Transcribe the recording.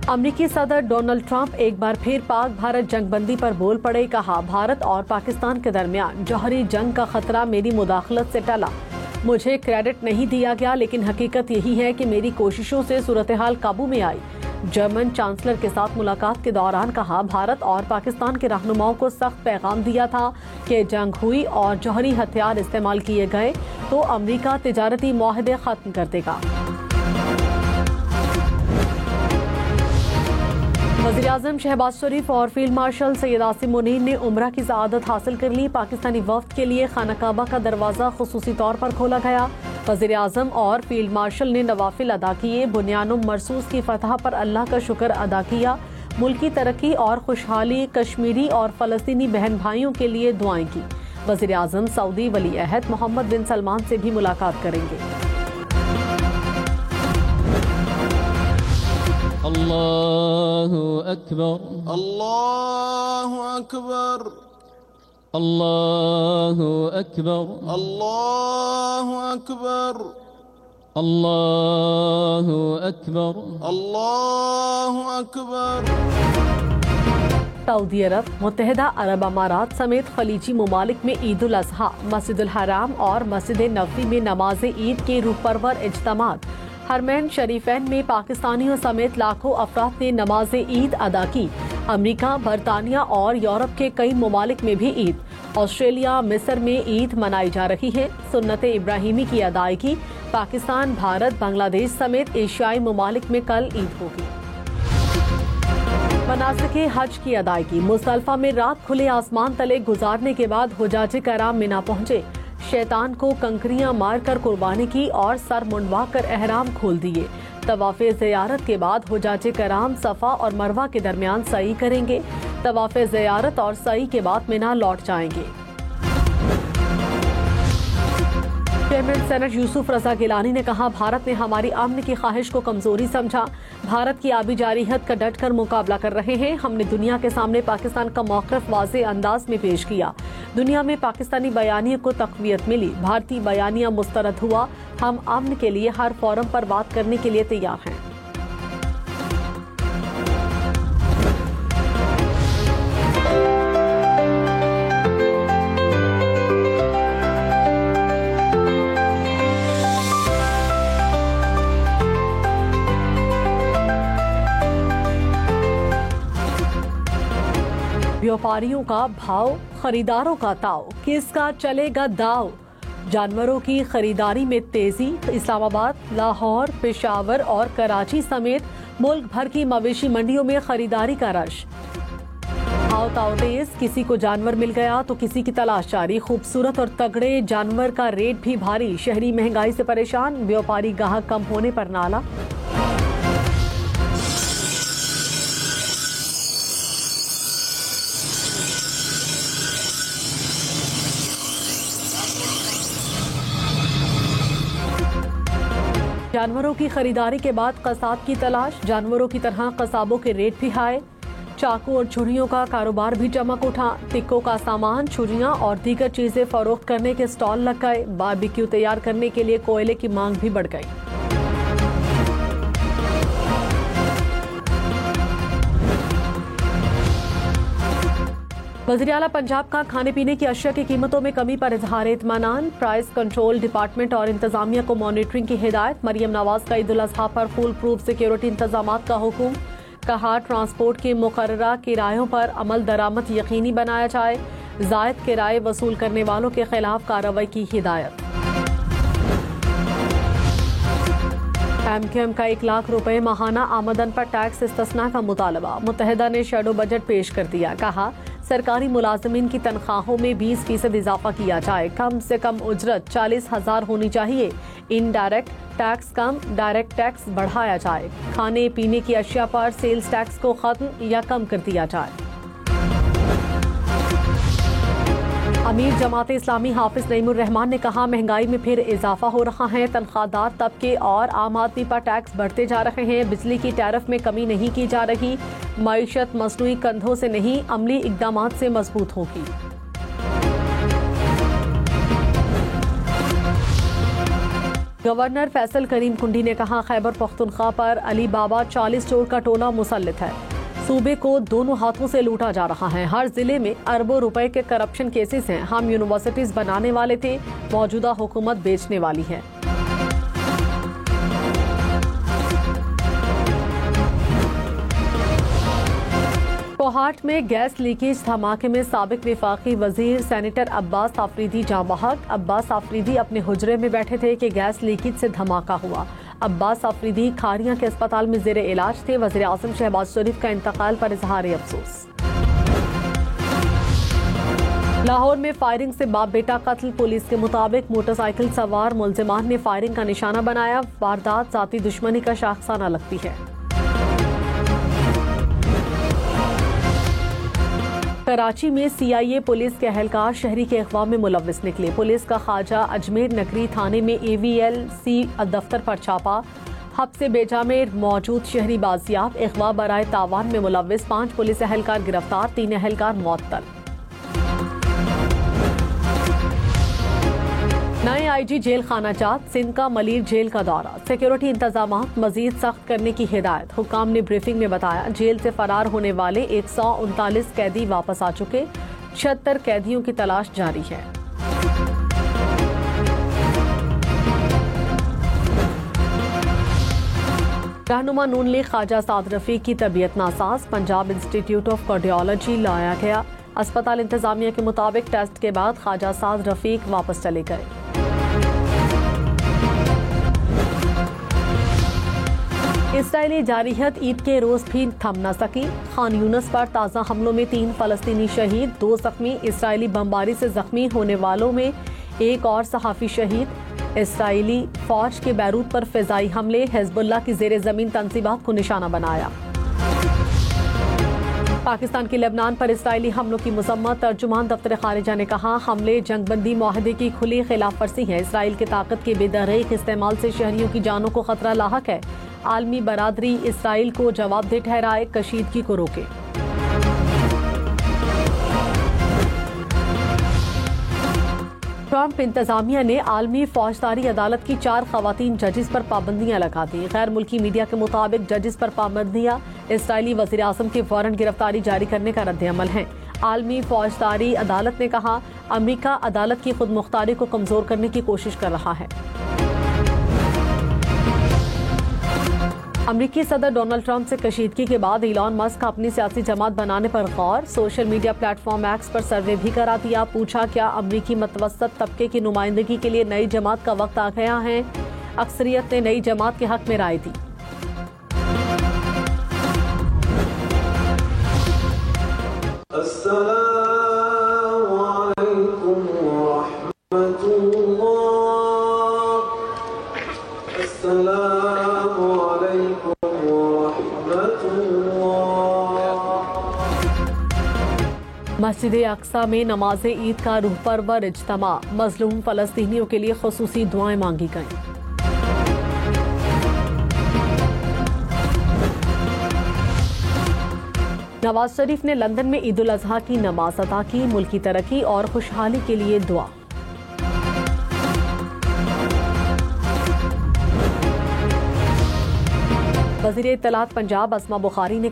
अमरीकी सदर Donald Trump एक बार फिर पाक भारत जंगबंदी पर बोल पड़े। कहा, भारत और पाकिस्तान के दरमियान जौहरी जंग का खतरा मेरी मुदाखलत से टला। मुझे क्रेडिट नहीं दिया गया, लेकिन हकीकत यही है कि मेरी कोशिशों से सूरत हाल काबू में आई। जर्मन चांसलर के साथ मुलाकात के दौरान कहा, भारत और पाकिस्तान के रहनुमाओं को सख्त पैगाम दिया था कि जंग हुई और जौहरी हथियार इस्तेमाल किए गए तो अमरीका तिजारती मुआहदे खत्म कर देगा। वज़ीर-ए-आज़म शहबाज शरीफ और फील्ड मार्शल सैयद आसिम मुनीर ने उम्रा की सआदत हासिल कर ली। पाकिस्तानी वफ्द के लिए खाना काबा का दरवाज़ा खुसूसी तौर पर खोला गया। वज़ीर-ए-आज़म और फील्ड मार्शल ने नवाफिल अदा किए। बुनियानुम मरसूस की फतह पर अल्लाह का शुक्र अदा किया। मुल्की तरक्की और खुशहाली कश्मीरी और फ़लस्तीनी बहन भाइयों के लिए दुआएं की। वज़ीर-ए-आज़म सऊदी वली अहद मोहम्मद बिन सलमान से भी मुलाकात करेंगे। अल्लाहु अकबर, अल्लाहु अकबर, अल्लाहु अकबर, अल्लाहु अकबर, अल्लाहु अकबर, अल्लाहु अकबर। सऊदी अरब, मुत्तहिदा अरब अमारात समेत खलीजी ममालिक में ईद उल अज़हा, मस्जिदुल हराम और मस्जिद नबवी में नमाज ईद के रूह परवर इज्तिमात। हरमैन शरीफैन में पाकिस्तानियों समेत लाखों अफराद ने नमाज ईद अदा की। अमरीका, बरतानिया और यूरोप के कई ममालिक में भी ईद। ऑस्ट्रेलिया, मिस्र में ईद मनाई जा रही है। सुन्नत इब्राहिमी की अदायगी। पाकिस्तान, भारत, बांग्लादेश समेत एशियाई ममालिक में कल ईद होगी। मनासिक हज की अदायगी। मुज़दलिफ़ा में रात खुले आसमान तले गुजारने के बाद हुजाज कराम मिना पहुंचे। शैतान को कंकरियां मारकर कुर्बानी की और सर मुंडवा कर एहराम खोल दिए। तवाफ़े ज़ियारत के बाद हुजाज कराम सफ़ा और मरवा के दरमियान सई करेंगे। तवाफ़े ज़ियारत और सई के बाद मिना लौट जाएंगे। चेयरमैन सेनेट यूसुफ रजा गिलानी ने कहा, भारत ने हमारी अमन की ख्वाहिश को कमजोरी समझा। भारत की आबी जारियत का डट कर मुकाबला कर रहे हैं। हमने दुनिया के सामने पाकिस्तान का मौक़िफ़ वाज़े अंदाज में पेश किया। दुनिया में पाकिस्तानी बयानिया को तक़वियत मिली। भारतीय बयानिया मुस्तरद हुआ। हम अमन के लिए हर फोरम पर बात करने के लिए तैयार हैं। व्यापारियों का भाव, खरीदारों का ताव, किसका चलेगा दाव। जानवरों की खरीदारी में तेजी। इस्लामाबाद, लाहौर, पेशावर और कराची समेत मुल्क भर की मवेशी मंडियों में खरीदारी का रश। भाव ताव तेज। किसी को जानवर मिल गया तो किसी की तलाश जारी। खूबसूरत और तगड़े जानवर का रेट भी भारी। शहरी महंगाई से परेशान। व्यापारी गाहक कम होने पर नाला। जानवरों की खरीदारी के बाद कसाब की तलाश। जानवरों की तरह कसाबों के रेट भी हाई। चाकू और छुरियों का कारोबार भी चमक उठा। टिक्कों का सामान, छुरियां और दीगर चीजें फरोख्त करने के स्टॉल लग गए। बारबेक्यू तैयार करने के लिए कोयले की मांग भी बढ़ गई। वज़ीर आला पंजाब का खाने पीने की अशिया की कीमतों में कमी पर इजहार इत्मीनान। प्राइस कंट्रोल डिपार्टमेंट और इंतजामिया को मॉनिटरिंग की हिदायत। मरियम नवाज का ईद उल अज़हा पर फुल प्रूफ सिक्योरिटी इंतजाम का हुक्म। कहा, ट्रांसपोर्ट के मुकर्ररा किरायों पर अमल दरामद यकीनी बनाया जाए। जायद किराए वसूल करने वालों के खिलाफ कार्रवाई की हिदायत। MQM का 1 लाख रुपए माहाना आमदन पर टैक्स इस्तिस्ना का मुतालबा। मुत्तहिदा ने शैडो बजट पेश कर दिया। कहा, सरकारी मुलाजिमीन की तनख्वाहों में 20% इजाफा किया जाए। कम से कम उजरत 40,000 होनी चाहिए। इनडायरेक्ट टैक्स कम, डायरेक्ट टैक्स बढ़ाया जाए। खाने पीने की अशिया पर सेल्स टैक्स को खत्म या कम कर दिया जाए। अमीर जमात इस्लामी हाफिज नईमुर रहमान ने कहा, महंगाई में फिर इजाफा हो रहा है। तनख्वाहदार तबके और आम आदमी पर टैक्स बढ़ते जा रहे हैं। बिजली की टैरिफ में कमी नहीं की जा रही। मईशत मसनूई कंधों से नहीं, अमली इकदामात से मजबूत होगी। गवर्नर फैसल करीम कुंडी ने कहा, खैबर पख्तूनख्वा पर अली बाबा 40 चोर का टोला मुसल्लित है। सूबे को दोनों हाथों से लूटा जा रहा है। हर जिले में अरबों रुपए के करप्शन केसेस हैं। हम यूनिवर्सिटीज बनाने वाले थे, मौजूदा हुकूमत बेचने वाली है। कोहाट में गैस लीकेज धमाके में साबिक विफाकी वजीर सेनेटर अब्बास आफरीदी जाँ बहक। अब्बास आफरीदी अपने हुजरे में बैठे थे कि गैस लीकेज से धमाका हुआ। अब्बास आफरीदी खारियां के अस्पताल में जेर इलाज थे। वज़ीर आज़म शहबाज शरीफ का इंतकाल पर इजहार अफसोस। लाहौर में फायरिंग से बाप बेटा कत्ल। पुलिस के मुताबिक मोटरसाइकिल सवार मुलजिमान ने फायरिंग का निशाना बनाया। वारदात जाती दुश्मनी का शाखसाना लगती है। कराची में CIA पुलिस के अहलकार शहरी के अगवा में मुलव्विस निकले। पुलिस का ख्वाजा अजमेर नगरी थाने में AVLC दफ्तर पर छापा। हब से बेजा में मौजूद शहरी बाजियाब। अगवा बराए तावान में मुलव्विस 5 पुलिस अहलकार गिरफ्तार, 3 अहलकार मुअत्तल। नए IG जेल खाना जात। सिंध का मलिर जेल का दौरा। सिक्योरिटी इंतजाम मजीद सख्त करने की हिदायत। हुकाम ने ब्रीफिंग में बताया, जेल से फरार होने वाले 139 कैदी वापस आ चुके। 76 कैदियों की तलाश जारी है। रहनुमा नून लीग ख्वाजा साद रफीक की तबीयत NASA's. Punjab institute of cardiology लाया गया। अस्पताल इंतजामिया के मुताबिक टेस्ट के बाद ख्वाजा साद रफीक वापस चले गए। इसराइली जारहियत ईद के रोज भी थम न सकी। खान यूनस पर ताज़ा हमलों में 3 फलस्तीनी शहीद, 2 जख्मी। इसराइली बमबारी से जख्मी होने वालों में एक और सहाफ़ी शहीद। इसराइली फौज के बैरूत पर फिजाई हमले। हिज़्बुल्लाह की ज़ेरे ज़मीन तंसीबात को निशाना बनाया। पाकिस्तान की लेबनान पर इसराइली हमलों की मज़म्मत। तर्जुमान दफ्तर खारिजा ने कहा, हमले जंगबंदी मुआहदे की खुली खिलाफ वर्जी है। इसराइल की ताकत के बेदरीक इस्तेमाल से शहरियों की जानों को खतरा लाहक है। आलमी बरादरी इसराइल को जवाबदेह ठहराए, कशीदगी को रोके। ट्रंप इंतजामिया ने आलमी फौजदारी अदालत की 4 खवातीन जजेस पर पाबंदियां लगा दी। गैर मुल्की मीडिया के मुताबिक जजेस पर पाबंदियां इसराइली वज़ीर आज़म की फौरन गिरफ्तारी जारी करने का रद्द-ए-अमल है। आलमी फौजदारी अदालत ने कहा, अमेरिका अदालत की खुद मुख्तारी को कमजोर करने की कोशिश कर रहा है। अमरीकी सदर डोनाल्ड ट्रंप से कशीदगी के बाद इलॉन मस्क का अपनी सियासी जमात बनाने पर गौर। सोशल मीडिया प्लेटफॉर्म एक्स पर सर्वे भी करा दिया। पूछा, क्या अमरीकी मतवसत तबके की नुमाइंदगी के लिए नई जमात का वक्त आ गया है? अक्सरियत ने नई जमात के हक में राय दी। मस्जिद अक्सा में नमाज ईद का रूह परवर इज्तिमा। मजलूम फलस्तीनियों के लिए खुसूसी दुआएं मांगी गईं। नवाज शरीफ ने लंदन में ईद उल अजहा की नमाज अदा की। मुल्की तरक्की और खुशहाली के लिए दुआ। वज़ीर इत्तलात पंजाब अस्मा बुखारी ने